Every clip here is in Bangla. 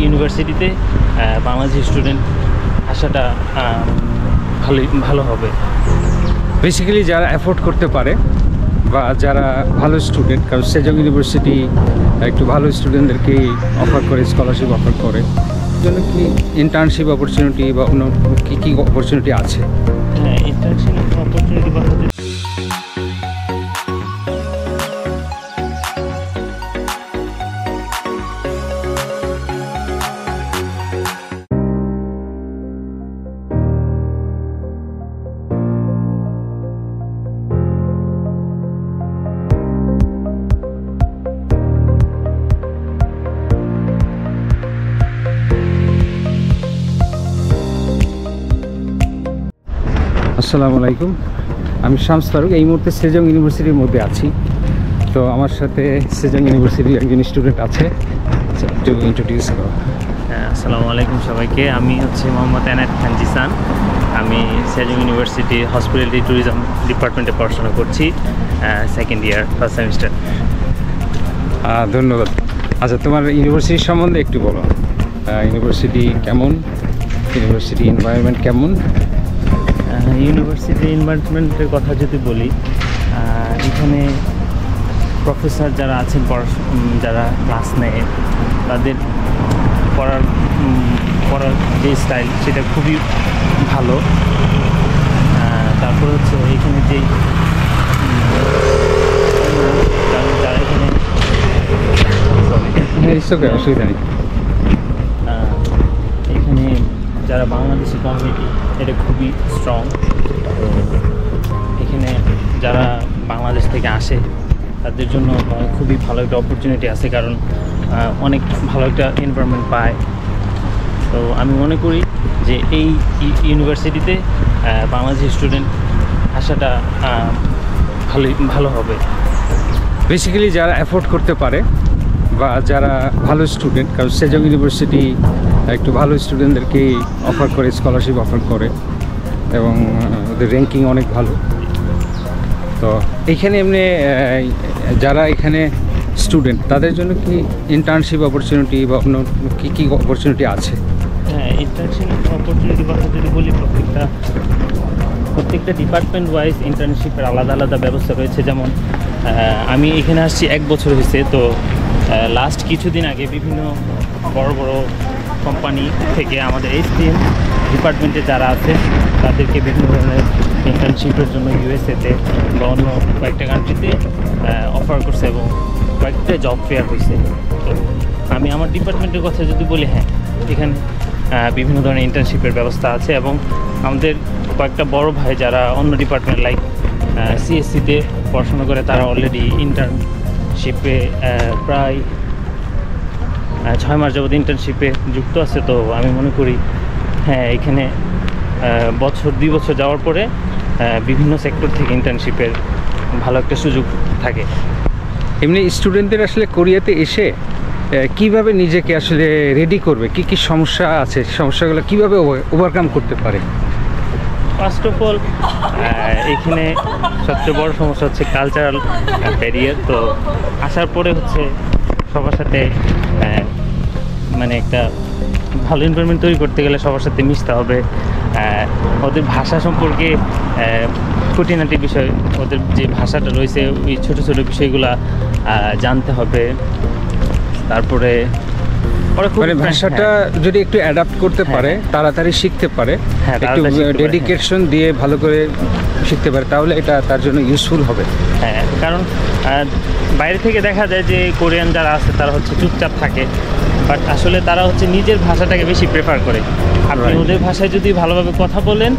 ইউনিভার্সিটিতে বাংলাদেশি স্টুডেন্ট আসাটা ভালো হবে। বেসিক্যালি যারা অ্যাফোর্ড করতে পারে বা যারা ভালো স্টুডেন্ট, কারণ সেজং ইউনিভার্সিটি একটু ভালো স্টুডেন্টদেরকে অফার করে, স্কলারশিপ অফার করে, জন্য কি ইন্টার্নশিপ অপরচুনিটি বা অন্য কী অপরচুনিটি আছে? হ্যাঁ, ইন্টার্নশিপ অপরচুনিটি বা আসসালামু আলাইকুম, আমি শামস ফারুক। এই মুহূর্তে সেজং ইউনিভার্সিটির মধ্যে আছি। তো আমার সাথে সেজং ইউনিভার্সিটির একজন স্টুডেন্ট আছে, একটু ইন্ট্রোডিউস করো। আসসালামু আলাইকুম সবাইকে। আমি হচ্ছে মোহাম্মদ এনায়েত খান জিসান। আমি সেজং ইউনিভার্সিটি হসপিটালিটি ট্যুরিজম ডিপার্টমেন্টে পড়াশোনা করছি, সেকেন্ড ইয়ার ফার্স্ট সেমিস্টার। ধন্যবাদ। আচ্ছা, তোমার ইউনিভার্সিটির সম্বন্ধে একটু বলো। ইউনিভার্সিটি কেমন, ইউনিভার্সিটি এনভায়রনমেন্ট কেমন? ইউনিভার্সিটি এনভায়রনমেন্টের কথা যদি বলি, এখানে প্রফেসর যারা আছেন, যারা ক্লাস নেয়, তাদের পড়ার যে স্টাইল সেটা খুবই ভালো। তারপরে হচ্ছে এখানে যেই যারা এখানে অসুবিধা নেই, এখানে যারা বাংলাদেশি কমিউনিটি এটা খুবই স্ট্রং। তো এখানে যারা বাংলাদেশ থেকে আসে তাদের জন্য খুবই ভালো একটা অপরচুনিটি আছে, কারণ অনেক ভালো একটা এনভায়রনমেন্ট পায়। তো আমি মনে করি যে এই ইউনিভার্সিটিতে বাংলাদেশি স্টুডেন্ট আসাটা ভালো হবে। বেসিক্যালি যারা অ্যাফোর্ড করতে পারে বা যারা ভালো স্টুডেন্ট, কারণ সেজং ইউনিভার্সিটি একটু ভালো স্টুডেন্টদেরকে অফার করে, স্কলারশিপ অফার করে, এবং ওদের র্যাঙ্কিং অনেক ভালো। তো এইখানে এমনি যারা এখানে স্টুডেন্ট তাদের জন্য কি ইন্টার্নশিপ অপরচুনিটি বা অন্য কী অপরচুনিটি আছে? হ্যাঁ, ইন্টার্নশিপ অপরচুনিটি কথা যদি বলি, প্রত্যেকটা ডিপার্টমেন্ট ওয়াইজ ইন্টার্নশিপের আলাদা আলাদা ব্যবস্থা রয়েছে। যেমন আমি এখানে আসছি 1 বছর হয়েছে। তো লাস্ট কিছুদিন আগে বিভিন্ন বড় বড় কোম্পানি থেকে আমাদের HCM ডিপার্টমেন্টে যারা আছে তাদেরকে বিভিন্ন ধরনের ইন্টার্নশিপের জন্য ইউএসএতে বা অন্য কয়েকটা কান্ট্রিতে অফার করছে এবং কয়েকটা জব ফেয়ার হয়েছে। তো আমি আমার ডিপার্টমেন্টের কথা যদি বলি, হ্যাঁ, এখানে বিভিন্ন ধরনের ইন্টার্নশিপের ব্যবস্থা আছে, এবং আমাদের কয়েকটা বড় ভাই যারা অন্য ডিপার্টমেন্ট লাইক CSCতে পড়াশোনা করে, তারা অলরেডি ইন্টার্নশিপে প্রায় 6 মাস যাবত ইন্টার্নশিপে যুক্ত আছে। তো আমি মনে করি, হ্যাঁ, এখানে 2 বছর যাওয়ার পরে বিভিন্ন সেক্টর থেকে ইন্টার্নশিপের ভালো একটা সুযোগ থাকে। এমনি স্টুডেন্টদের আসলে কোরিয়াতে এসে কিভাবে নিজেকে আসলে রেডি করবে, কি সমস্যা আছে, সমস্যাগুলো কিভাবে ওভারকাম করতে পারে? ফার্স্ট অফ অল, এখানে সবচেয়ে বড় সমস্যা হচ্ছে কালচারাল ব্যারিয়ার। তো আসার পরে হচ্ছে সবার সাথে মানে একটা ভালো এনভায়রনমেন্ট তৈরি করতে গেলে সবার সাথে মিশতে হবে। ওদের ভাষা সম্পর্কে খুঁটিনাটি বিষয়, ওদের যে ভাষাটা রয়েছে ওই ছোটো ছোটো বিষয়গুলা জানতে হবে। তারপরে মানে ভাষাটা যদি একটু অ্যাডাপ্ট করতে পারে, তাড়াতাড়ি শিখতে পারে, একটু ডেডিকেশন দিয়ে ভালো করে শিখতে পারে, তাহলে এটা তার জন্য ইউজফুল হবে। হ্যাঁ, কারণ বাইরে থেকে দেখা যায় যে কোরিয়ান যারা আছে তারা হচ্ছে চুপচাপ থাকে, বাট আসলে তারা হচ্ছে নিজের ভাষাটাকে বেশি প্রেফার করে। আপনি ওদের ভাষায় যদি ভালোভাবে কথা বলেন,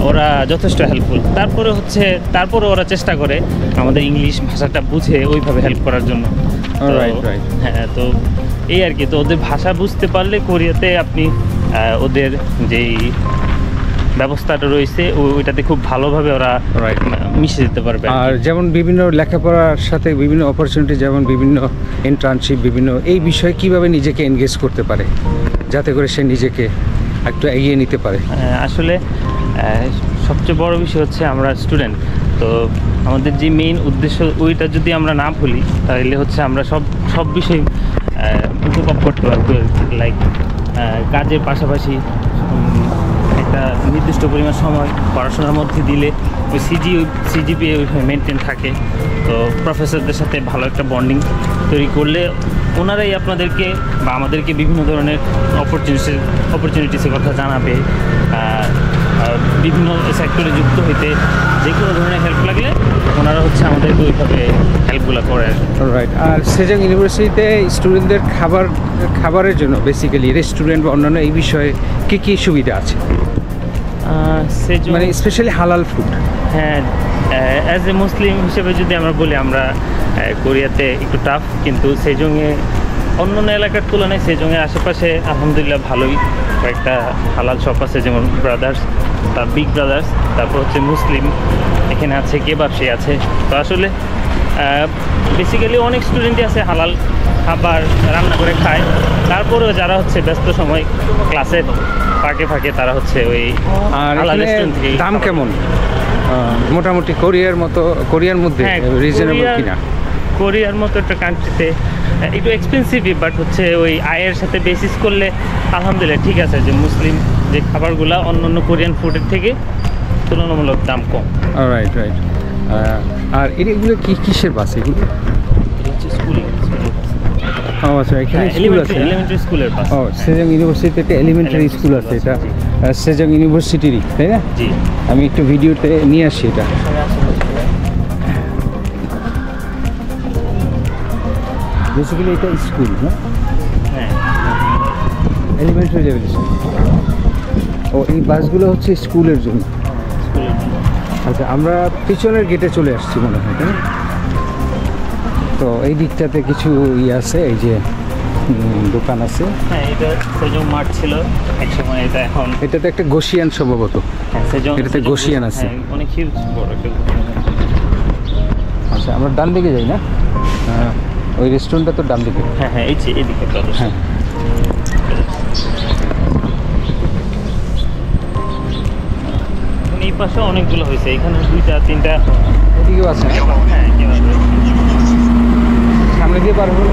ওরা যথেষ্ট হেল্পফুল। তারপরে ওরা চেষ্টা করে আমাদের ইংলিশ ভাষাটা বুঝে ওইভাবে হেল্প করার জন্য। হ্যাঁ, তো এই আর কি। তো ওদের ভাষা বুঝতে পারলে কোরিয়াতে আপনি ওদের যেই ব্যবস্থাটা রয়েছে ওইটাতে খুব ভালোভাবে ওরা মিশে যেতে পারবে। আর যেমন বিভিন্ন লেখাপড়ার সাথে বিভিন্ন অপরচুনিটি, যেমন বিভিন্ন ইন্টার্নশিপ, বিভিন্ন এই বিষয়ে কিভাবে নিজেকে এনগেজ করতে পারে যাতে করে সে নিজেকে একটু এগিয়ে নিতে পারে? আসলে সবচেয়ে বড় বিষয় হচ্ছে আমরা স্টুডেন্ট, তো আমাদের যে মেইন উদ্দেশ্য ওইটা যদি আমরা না ভুলি তাহলে হচ্ছে আমরা সব বিষয় উপভোগ করতে পারবো। লাইক কাজের পাশাপাশি একটা নির্দিষ্ট পরিমাণ সময় পড়াশোনার মধ্যে দিলে ওই সিজিপিএ মেনটেন থাকে। তো প্রফেসরদের সাথে ভালো একটা বন্ডিং তৈরি করলে ওনারাই আপনাদেরকে বা আমাদেরকে বিভিন্ন ধরনের অপরচুনিটিসের কথা জানাবে। বিভিন্ন সেক্টরে যুক্ত হইতে যে কোনো ধরনের হেল্প লাগলে ওনারা হচ্ছে আমাদেরকে ওইভাবে হেল্পগুলো করে। রাইট। আর সেজাং ইউনিভার্সিটিতে স্টুডেন্টদের খাবারের জন্য বেসিক্যালি রেস্টুরেন্ট বা অন্যান্য এই বিষয়ে কী কী সুবিধা আছে, মানে স্পেশালি হালাল ফুড? হ্যাঁ, অ্যাজ এ মুসলিম হিসেবে যদি আমরা বলি, আমরা কোরিয়াতে একটু টাফ, কিন্তু সেজংয়ে অন্যান্য এলাকার তুলনায় সেজংয়ের আশেপাশে আলহামদুলিল্লাহ ভালোই কয়েকটা হালাল শপ আছে, যেমন ব্রাদার্স, বিগ ব্রাদার্স, তারপর হচ্ছে মুসলিম, এখানে আছে কেবাবশি আছে। তো আসলে বেসিক্যালি অনেক স্টুডেন্টই আছে হালাল খাবার রান্না করে খায়। তারপরেও যারা হচ্ছে ব্যস্ত সময় ক্লাসের ফাঁকে ফাঁকে তারা হচ্ছে ওই আর দাম কেমন মোটামুটি কোরিয়ার মধ্যে রিজনেবল কিনা? কোরিয়ার মতো একটা কান্ট্রিতে একটু এক্সপেন্সিভই, বাট হচ্ছে ওই আয়ের সাথে বেসিস করলে আলহামদুলিল্লাহ ঠিক আছে, যে মুসলিম যে খাবারগুলো অন্য কোরিয়ান ফুডের থেকে তুলনামূলক দাম কম। রাইট। আর এগুলো কিসের বাস এগুলো? আচ্ছা, এখানে স্কুল আছে, এলিমেন্টারি স্কুলের পাস। সেজাং ইউনিভার্সিটিতে একটা এলিমেন্টারি স্কুল আছে, এটা সেজাং ইউনিভার্সিটিরই, তাই না? জি, আমি একটু ভিডিওতে নিয়ে আসি এটা। বেসিক্যালি এটা স্কুল, না? হ্যাঁ, এলিমেন্টারি লেভেল স্কুল। ও, এই বাসগুলো হচ্ছে স্কুলের জন্য। আচ্ছা, আমরা পিছনের গেটে চলে আসছি মনে হয়, তাই না? তো এই দিকটাতে কিছু আছে, এই যে দোকান আছে। হ্যাঁ, এটা সেজং মার্ট ছিল একসময়, এটা এখন এটাতে একটা গোশিয়ান সম্ভবত। হ্যাঁ, এটাতে গোশিয়ান আছে। অনেক হিউজ বড় একটা। আচ্ছা, আমরা ডান দিকে যাই না? ওই রেস্টুরেন্টটা তো ডান দিকে। হ্যাঁ, এইদিকে হ্যাঁ। এই পাশে অনেকগুলো হয়েছে, এখানে 2-3টা এদিকেও আছে। হ্যাঁ, সামনে দিয়ে পারবো না?